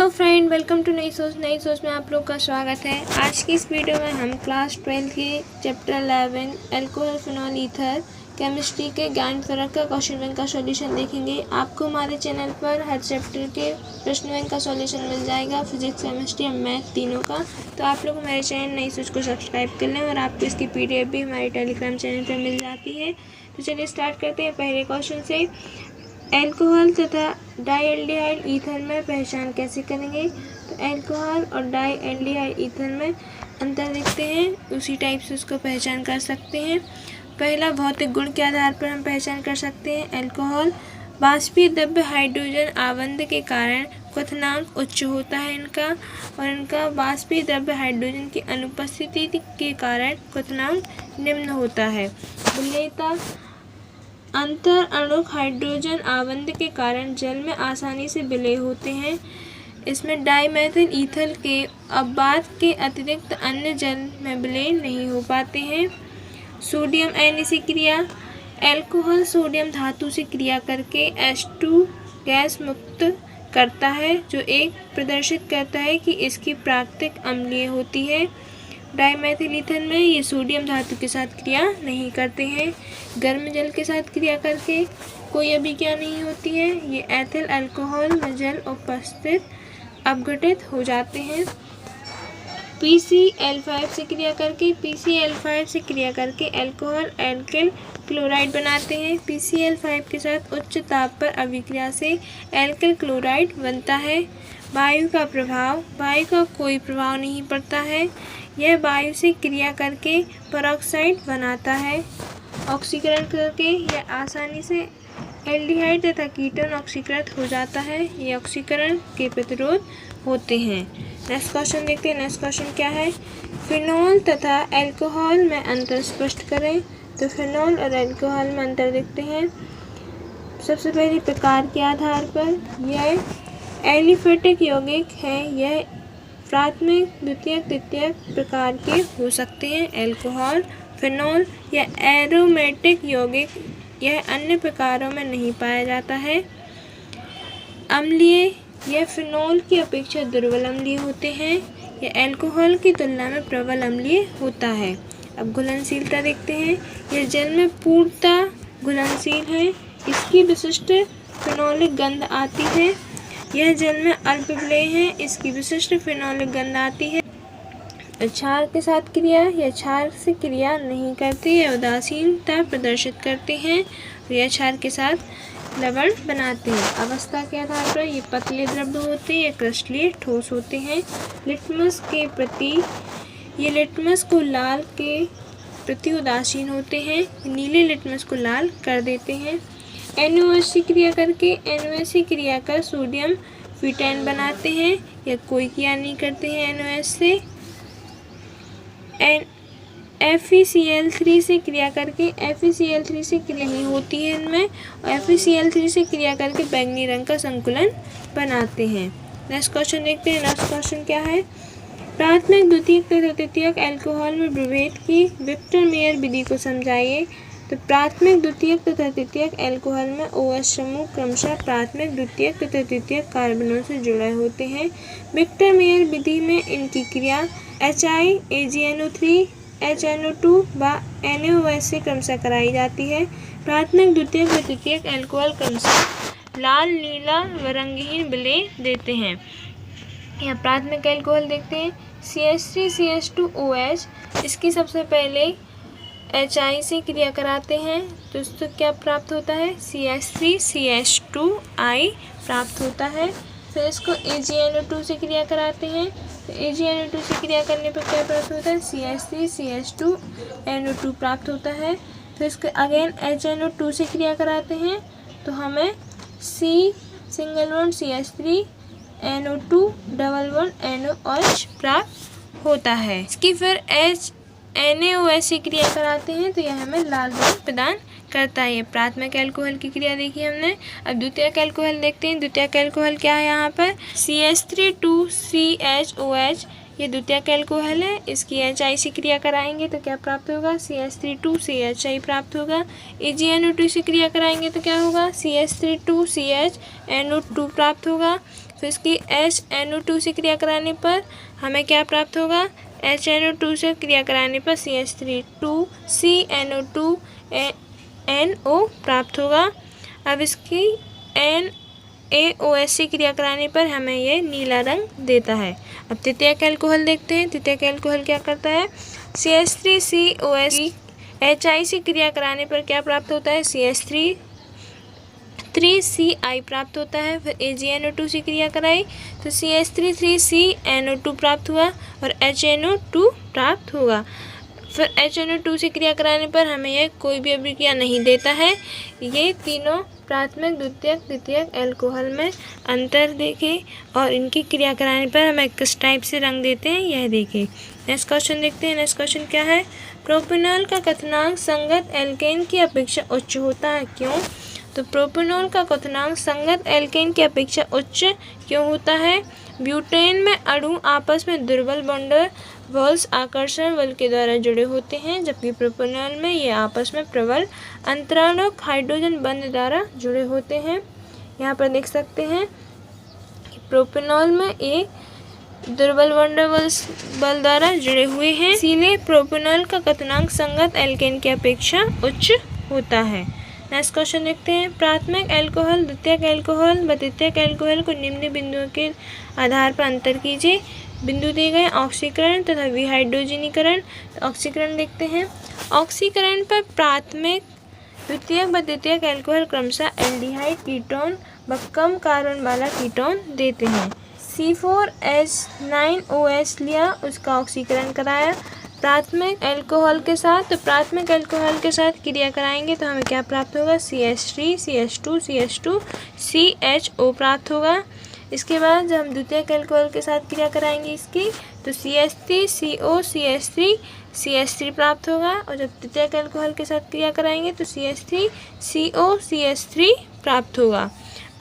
Hello friend, welcome to नई सोच में आप लोग का स्वागत है। आज की इस वीडियो में हम क्लास 12 के chapter 11 alcohol phenol ether chemistry के ज्ञान फरक का क्वेश्चन बैंक का सॉल्यूशन देखेंगे। आपको हमारे चैनल पर हर चैप्टर के प्रश्न बैंक का सॉल्यूशन मिल जाएगा, फिजिक्स, केमिस्ट्री और मैथ तीनों का। तो आप लोग हमारे चैनल नई सोच को सब्सक्राइब कर लें और आपको इसकी PDF भी हमारे टेलीग्राम चैनल पर मिल जाती है। तो चलिए स्टार्ट करते हैं पहले क्वेश्चन से। एल्कोहल तथा डाइएल्डिहाइड ईथर में पहचान कैसे करेंगे। तो एल्कोहल और डाइएल्डिहाइड ईथर में अंतर देखते हैं, उसी टाइप से उसको पहचान कर सकते हैं। पहला, भौतिक गुण के आधार पर हम पहचान कर सकते हैं। एल्कोहल वाष्पीय द्रव्य हाइड्रोजन आबंध के कारण क्वथनांक उच्च होता है इनका, और इनका वाष्पीय द्रव्य हाइड्रोजन की अनुपस्थिति के कारण क्वथनांक निम्न होता है। विलेयता, अंतर अणुक हाइड्रोजन आबंध के कारण जल में आसानी से विलय होते हैं। इसमें डाइमेथिल ईथर के अपवाद के अतिरिक्त अन्य जल में विलय नहीं हो पाते हैं। सोडियम आयनीय क्रिया, एल्कोहल सोडियम धातु से क्रिया करके H2 गैस मुक्त करता है, जो एक प्रदर्शित करता है कि इसकी प्राकृतिक अम्लीय होती है। डाइमेथिल ईथर में ये सोडियम धातु के साथ क्रिया नहीं करते हैं। गर्म जल के साथ क्रिया करके कोई अभिक्रिया नहीं होती है। ये एथिल अल्कोहल में जल उपस्थित अपघटित हो जाते हैं। PCl5 से क्रिया करके एल्कोहल एल्किल क्लोराइड बनाते हैं। PCl5 के साथ उच्च ताप पर अभिक्रिया से एल्किल क्लोराइड बनता है। वायु का प्रभाव, वायु का कोई प्रभाव नहीं पड़ता है। यह वायु से क्रिया करके पेरोक्साइड बनाता है। ऑक्सीकरण करके यह आसानी से एल्डिहाइड तथा कीटोन ऑक्सीकृत हो जाता है। ये ऑक्सीकरण के प्रतिरोध होते हैं। नेक्स्ट क्वेश्चन देखते हैं। नेक्स्ट क्वेश्चन क्या है, फिनॉल तथा अल्कोहल में अंतर स्पष्ट करें। तो फिनॉल और अल्कोहल में अंतर देखते हैं। सबसे पहले प्रकार के आधार पर यह एलिफेटिक यौगिक है। यह प्राथमिक, द्वितीयक, तृतीयक प्रकार के हो सकते हैं। अल्कोहल, फिनॉल या एरोमेटिक यौगिक, यह अन्य प्रकारों में नहीं पाया जाता है। अम्लीय, यह फिनॉल की अपेक्षा दुर्बल अम्लीय होते हैं। यह अल्कोहल की तुलना में प्रबल अम्लीय होता है। अब घुलनशीलता देखते हैं। यह जल में पूर्णतः घुलनशील है। इसकी विशिष्ट फिनॉलिक गंध आती है। यह जल में अल्प विलय है। इसकी विशिष्ट फिनॉलिक गंध आती है। क्षार के साथ क्रिया, यह क्षार से क्रिया नहीं करते, यह उदासीनता प्रदर्शित करते हैं। यह क्षार के साथ लवण बनाते हैं। अवस्था के आधार पर ये पतले द्रव्य होते हैं, यह क्रिस्टलीय ठोस होते हैं। लिटमस के प्रति, ये लिटमस को लाल के प्रति उदासीन होते हैं। नीले लिटमस को लाल कर देते हैं। NOH क्रिया करके NOH क्रिया कर सोडियम फीटैन बनाते हैं। यह कोई क्रिया नहीं करते हैं NOH से। FeCl3 से क्रिया करके FeCl3 से क्रिया नहीं होती है इनमें, और FeCl3 से क्रिया करके बैंगनी रंग का संकुलन बनाते हैं। नेक्स्ट क्वेश्चन देखते हैं। नेक्स्ट क्वेश्चन क्या है, प्राथमिक, द्वितीयक तथा तृतीयक अल्कोहल में प्रभेद की विक्टर मेयर विधि को समझाइए। तो प्राथमिक, द्वितीयक तथा तृतीयक अल्कोहल में OH समूह क्रमशः प्राथमिक, द्वितीयक तथा तृतीयक कार्बनों से जुड़े होते हैं। विक्टर मेयर विधि में इनकी क्रिया HI, AgNO3, HNO2 व NaOH से क्रमशः कराई जाती है। प्राथमिक, द्वितीयक व तृतीयक अल्कोहल क्रमशः लाल, नीला व रंगहीन विलय देते हैं। यहाँ प्राथमिक अल्कोहल देखते हैं। CH3CH2OH, इसकी सबसे पहले HI से क्रिया कराते हैं, तो इससे क्या प्राप्त होता है, CH3CH2I प्राप्त होता है। फिर इसको AgNO2 से क्रिया कराते हैं, तो AgNO2 से क्रिया करने पर क्या प्राप्त होता है, CH3CH2NO2 प्राप्त होता है। फिर इसको अगेन HNO2 से क्रिया कराते हैं, तो हमें CH3NO2 NOH प्राप्त होता है। इसकी फिर NaOH से क्रिया कराते हैं, तो यह हमें लाल रंग प्रदान करता है। ये प्राथमिक अल्कोहल की क्रिया देखी हमने। अब द्वितीयक अल्कोहल देखते हैं। द्वितीयक अल्कोहल क्या है, यहाँ पर CH3 2CHOH, ये द्वितीयक अल्कोहल है। इसकी HI से क्रिया कराएंगे तो क्या प्राप्त होगा, CH3 2CHI प्राप्त होगा। AgNO2 से क्रिया कराएंगे तो क्या होगा, CH3 2CHNO2 प्राप्त होगा। फिर इसकी HNO2 से क्रिया कराने पर हमें क्या प्राप्त होगा, HNO2 से क्रिया कराने पर CH3 CNO2 NO प्राप्त होगा। अब इसकी NaOH से क्रिया कराने पर हमें ये नीला रंग देता है। अब तृतीयक अल्कोहल देखते हैं। तृतीयक अल्कोहल क्या करता है, CH3COH HI से क्रिया कराने पर क्या प्राप्त होता है, CH3CI प्राप्त होता है। फिर AgNO2 से क्रिया कराई तो CH3CNO2 प्राप्त हुआ और HNO2 प्राप्त होगा। फिर HNO2 से क्रिया कराने पर हमें यह कोई भी अभिक्रिया नहीं देता है। ये तीनों प्राथमिक द्वितीयक तृतीयक अल्कोहल में अंतर देखें और इनकी क्रिया कराने पर हमें किस टाइप से रंग देते हैं यह देखें। नेक्स्ट क्वेश्चन देखते हैं। नेक्स्ट क्वेश्चन क्या है, प्रोपेनॉल का क्वथनांक संगत एल्केन की अपेक्षा उच्च होता है, क्यों? तो प्रोपेनॉल का क्वथनांक संगत एल्केन की अपेक्षा उच्च क्यों होता है? ब्यूटेन में अणु आपस में दुर्बल बॉन्ड आकर्षण बल के द्वारा जुड़े होते हैं, जबकि प्रोपेनॉल में ये आपस में प्रबल अंतरालोक हाइड्रोजन बंध द्वारा जुड़े होते हैं। यहाँ पर देख सकते हैं कि प्रोपेनॉल में एक दुर्बल बल द्वारा जुड़े हुए हैं, इसीलिए प्रोपेनॉल का क्वथनांक संगत एल्केन की अपेक्षा उच्च होता है। नेक्स्ट क्वेश्चन देखते हैं। प्राथमिक अल्कोहल द्वितीयक अल्कोहल व तृतीयक अल्कोहल को निम्न बिंदुओं के आधार पर अंतर कीजिए। बिंदु दिए गए ऑक्सीकरण तथा विहाइड्रोजनीकरण। तो ऑक्सीकरण देखते हैं। ऑक्सीकरण पर प्राथमिक द्वितीयक व तृतीयक अल्कोहल क्रमशः एल्डिहाइड कीटोन व कम कार्बन वाला कीटोन देते हैं। C4H9OH लिया, उसका ऑक्सीकरण कराया प्राथमिक अल्कोहल के साथ। तो प्राथमिक अल्कोहल के साथ क्रिया कराएंगे तो हमें क्या प्राप्त होगा, CH3 CH2 CH2 CHO प्राप्त होगा। इसके बाद जब हम द्वितीयक अल्कोहल के साथ क्रिया कराएंगे इसकी तो CH3 CO CH3 CH3 प्राप्त होगा, और जब तृतीयक अल्कोहल के साथ क्रिया कराएंगे तो CH3 CO CH3 प्राप्त होगा।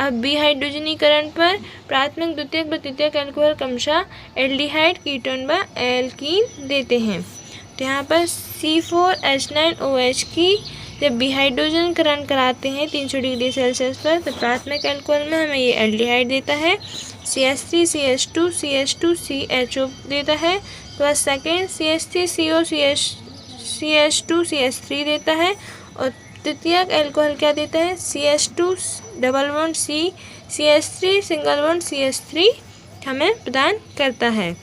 अब विहाइड्रोजनीकरण पर प्राथमिक द्वितीयक व तृतीयक अल्कोहल क्रमशः एल्डिहाइड कीटोन व एल्कीन देते हैं। तो यहाँ पर C4H9OH की जब विहाइड्रोजनीकरण कराते हैं 300 डिग्री सेल्सियस पर तो प्राथमिक अल्कोहल में हमें ये एल्डिहाइड देता है, CH3 CH2 CH2 CHO देता है। तो second CH3 CO CH2 CH3 देता है, और तृतीयक अल्कोहल क्या देता है, CH2 double bond C CH3 single bond CH3 हमें प्रदान करता है।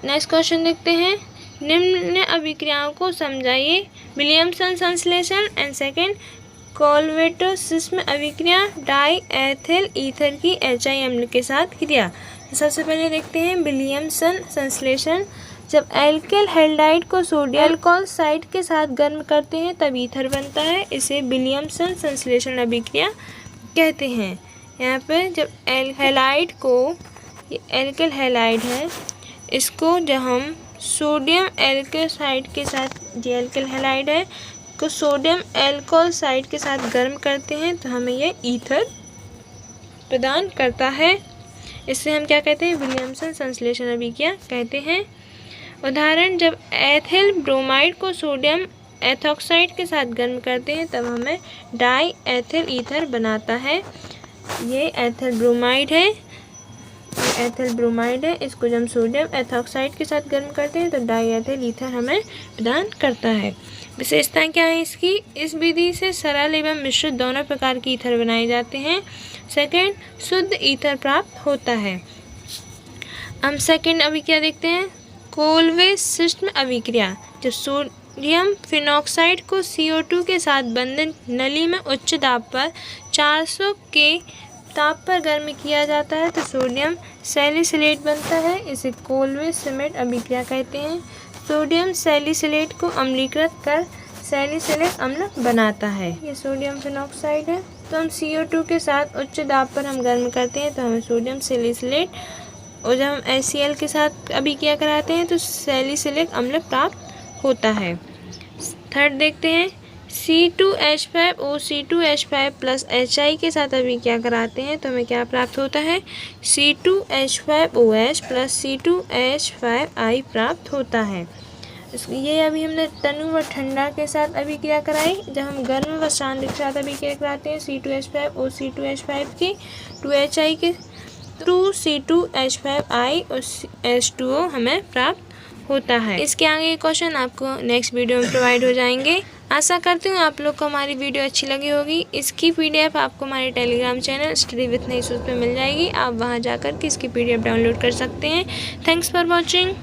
नेक्स्ट क्वेश्चन देखते हैं। निम्न अभिक्रियाओं को समझाइए। विलियमसन संश्लेषण एंड सेकेंड कोलवेटोसिस में अभिक्रिया डाई एथिल ईथर की HI अम्ल के साथ क्रिया। सबसे पहले देखते हैं विलियमसन संश्लेषण। जब एल्किल हैलाइड को सोडियम अल्कोहल साइड के साथ गर्म करते हैं तब ईथर बनता है, इसे विलियमसन संश्लेषण अभिक्रिया कहते हैं। यहाँ पे जब हैलाइड को, एल्किल हैलाइड है, इसको जब हम सोडियम एल्कोसाइड के साथ, ये एल्किल हैलाइड है, को सोडियम अल्कोहल साइड के साथ गर्म करते हैं तो हमें ये ईथर प्रदान करता है। इससे हम क्या कहते हैं, विलियमसन संश्लेषण अभिक्रिया कहते हैं। उदाहरण, जब एथिल ब्रोमाइड को सोडियम एथॉक्साइड के साथ गर्म करते हैं तब हमें डाई एथिल ईथर बनाता है। ये एथिल ब्रोमाइड है, एथिल ब्रोमाइड है, इसको जब हम सोडियम एथॉक्साइड के साथ गर्म करते हैं तो डाई एथिल ईथर हमें प्रदान करता है। विशेषताएं क्या है इसकी, इस विधि से सरल एवं मिश्रित दोनों प्रकार के ईथर बनाए जाते हैं। सेकेंड, शुद्ध ईथर प्राप्त होता है। हम सेकेंड अभिक्रिया देखते हैं, कोलवे-सिस्ट में अभिक्रिया। जब सोडियम फिनॉक्साइड को CO2 के साथ बंधन नली में उच्च दाब पर 400 के ताप पर गर्म किया जाता है तो सोडियम सैलिसिलेट बनता है, इसे कोलवे-सिमेट अभिक्रिया कहते हैं। सोडियम सैलिसिलेट को अम्लीकृत कर सैलिसिलिक अम्ल बनाता है। ये सोडियम फिनॉक्साइड है, तो हम CO2 के साथ उच्च दाब पर हम गर्म करते हैं तो हमें सोडियम सैलिसिलेट, और जब हम HCl के साथ अभिक्रिया कराते हैं तो सैलिसिलिक अम्ल प्राप्त होता है। थर्ड देखते हैं, C2H5OC2H5 प्लस HI के साथ अभिक्रिया कराते हैं तो हमें क्या प्राप्त होता है, C2H5OH प्लस C2H5I प्राप्त होता है। ये अभी हमने तनु व ठंडा के साथ अभी क्रिया कराई। जब हम गर्म व शांत के साथ अभी क्रिया कराते हैं C2H5 और C2H5 की 2HI के 2C2H5I और H2O हमें प्राप्त होता है। इसके आगे क्वेश्चन आपको नेक्स्ट वीडियो में प्रोवाइड हो जाएंगे। आशा करती हूँ आप लोग को हमारी वीडियो अच्छी लगी होगी। इसकी PDF आपको हमारे टेलीग्राम चैनल स्टडी विथ नई सोच पे मिल जाएगी। आप वहाँ जाकर के इसकी PDF डाउनलोड कर सकते हैं। Thanks for watching.